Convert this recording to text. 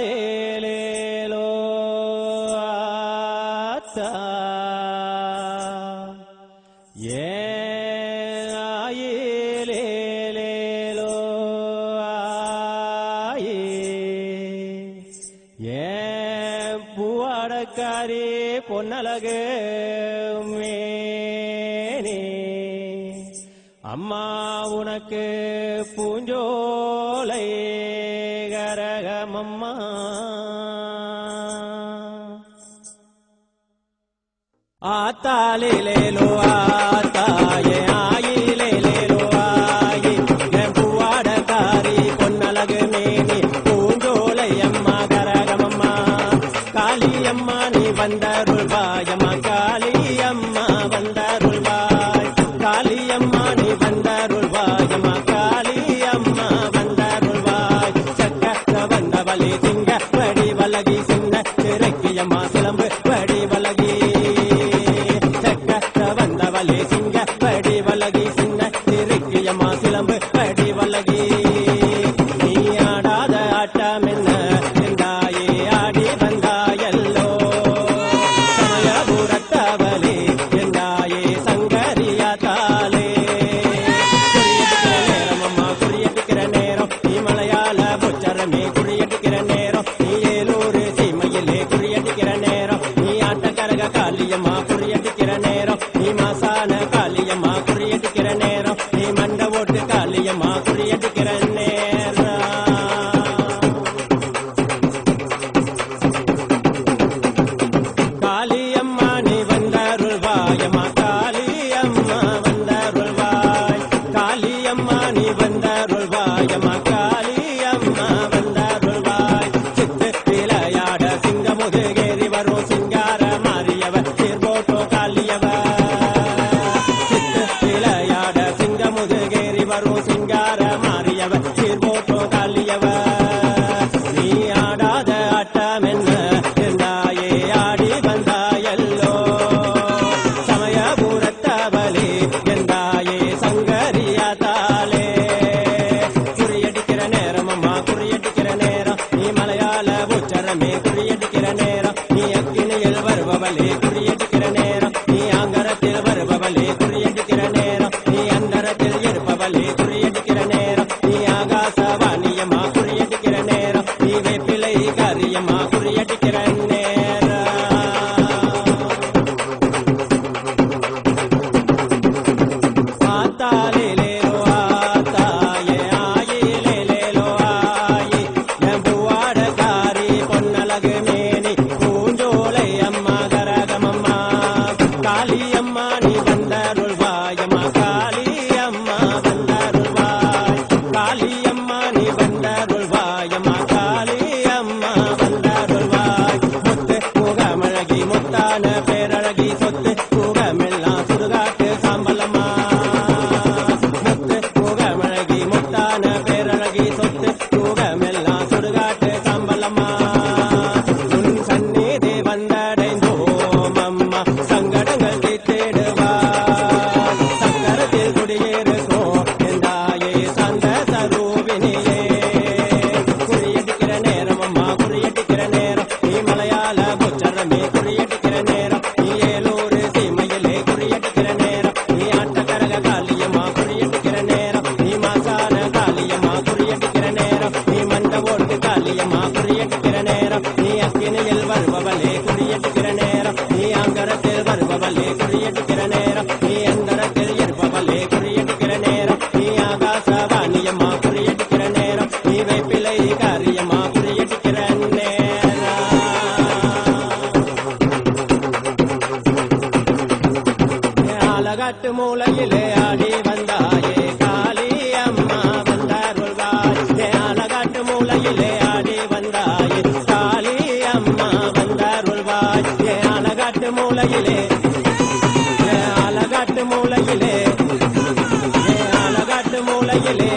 ஏத்தாலேலேலோ ஆத்தா ஏலேலேலோ ஆயே பூவாடக்காரி பொன்னழகு மேனே அம்மா உனக்கு பூஞ்சோலை கரகமம்மா ஆத்தாலேலேலோ ஆத்தாயே ஆயிலேலேலோ ஆயே என் பூவாடக்காரி பொன்னழகு மேனி பூஞ்சோலை அம்மா கரகமம்மா காளியம்மா நீ வந்தருள்வாயம்மா காளியம்மா வந்தருள்வாய் காளியம்மா நீ வந்தருள்வாயம்மா காளியம்மா வந்தருள்வாய் சக்க வந்தவளி திங்க படி வலகி சின்ன சிறக்கியம்மா சிலம்பு படி வலகி சக்க வந்தவளி சிங்க படி வலகி சின்ன சிறக்கியம்மா சிலம்பு படி வலகி நீ ஆடாத ஆட்டம் என்ன என்றாயே ஆடி வந்தாயல்லோ சமயபுரத்தவளே என்றாயே சங்கரியா தாலே நேரமம்மா குறியடிக்கிற நேரம் நீ மலையாள பொச்சரமே குறியடிக்கிற நேரம் நீ ஏலூர் சீமையிலே குறியடிக்கிற நேரம் நீ ஆட்டக்கரக காளியம்மா குறியடிக்கிற நேரம் நீ மாசான காளியம்மா குறியடிக்கிற நேரம் நீ மண்ட ஓட்டு காளியம்மா குறியடிக்கிற நேரம் காளியம்மா நீ வந்தருள்வாயம்மா காளியம்மா வந்தருள்வாய் காளியம்மா நீ வந்தருள்வாயம்மா காளியம்மா வந்தருள்வாய் சித்து விளையாட சிங்கமுதுகேறி வரும் சிங்கார மாறியவர் சீர்போட்டோ காளியவர் சித்து விளையாட சிங்கமுதுகேறி வரும் சிங்கார மாறியவர் சீர்போட்டோ காளியவர் நீ ஆடாத ஆட்டம் என்ன என்றாயே ஆடி வந்தாயல்லோ சமயபுரத்தவளே என்றாயே சங்கரியா தாலே குறியடிக்கிற நேரம் அம்மா குறியடிக்கிற நேரம் நீ மலையாள உச்சரமே குறியடிக்கிற நேரம் நீ அக்கினியில் வருபவளே குறியடிக்கிற நேரம் நீ ஆங்கரத்தில் வருபவளே குறியடிக்கிற நேரம் நீ அந்தரத்தில் இருப்பவளே குறியடிக்கிற நேரம் நீ ஆகாசவாணியம்மா குறியடிக்கிற நேரம் நீ வேப்பிலை காரியம்மா குறியடிக்கிற நேரம் ஆத்தாலேலேலோ ஆத்தாயே ஆயிலேலேலோ ஆயே என் பூவாடக்காரி பொன்னழகு மேனி பூஞ்சோலை அம்மா கரகமம்மா காளியம்மா நீ வந்தருள்வாயம்மா காளியம்மா வந்தருள்வாய் காளியம்மா நீ வந்தருள்வாயம்மா காளியம்மா வந்தருள்வாய் முத்து முகமழகி முத்தான பேரழகி சொத்து முகமெல்லாம் சுடுகாட்டு சாம்பலம்மா முத்து முகமழகி முத்தான பேரழகி சொத்து முகமெல்லாம் சுடுகாட்டு சாம்பலம்மா உன் சந்நிதி வந்தடைந்தோம் அம்மா சங்கடங்கள் தீர்த்திடுவார் சக்கரத்தில் குடியிருக்கோம் என்றாயே சந்த சரூபினியே குறியடிக்கிற நேரம் அம்மா குறியடிக்கிற நேரம் நீ மலையாள உச்சரமே குறியடிக்கிற நேரம் நீ ஏலூர் சீமையிலே குறியடிக்கிற நேரம் நீ ஆட்டக்கரக காளியம்மா குறியடிக்கிற நேரம் நீ மாசான காளியம்மா குறியடிக்கிற நேரம் நீ மண்ட ஓட்டு காளியம்மா குறியடிக்கிற நேரம் நீ அக்கினியில் வருபவளே குறியடிக்கிற நேரம் நீ ஆங்கரத்தில் வருபவளே குறியடிக்கிற நேரம் நீ அந்தரத்தில் இருப்பவளே குறியடிக்கிற நேரம் நீ ஆகாசவாணியம்மா குறியடிக்கிற நேரம் நீ வேப்பிலை காரியம்மா குறியடிக்கிற நேரம் ஆலகாட்டு மூலையிலே ஆடி வந்தாயே காளியம்மா வந்தருள்வாய் ஆலகாட்டு மூலையிலே ஆடி வந்தாயே காளியம்மா வந்தருள்வாய் ஆலகாட்டு மூலையிலே ஆலகாட்டு மூலையிலே ஆலகாட்டு மூலையிலே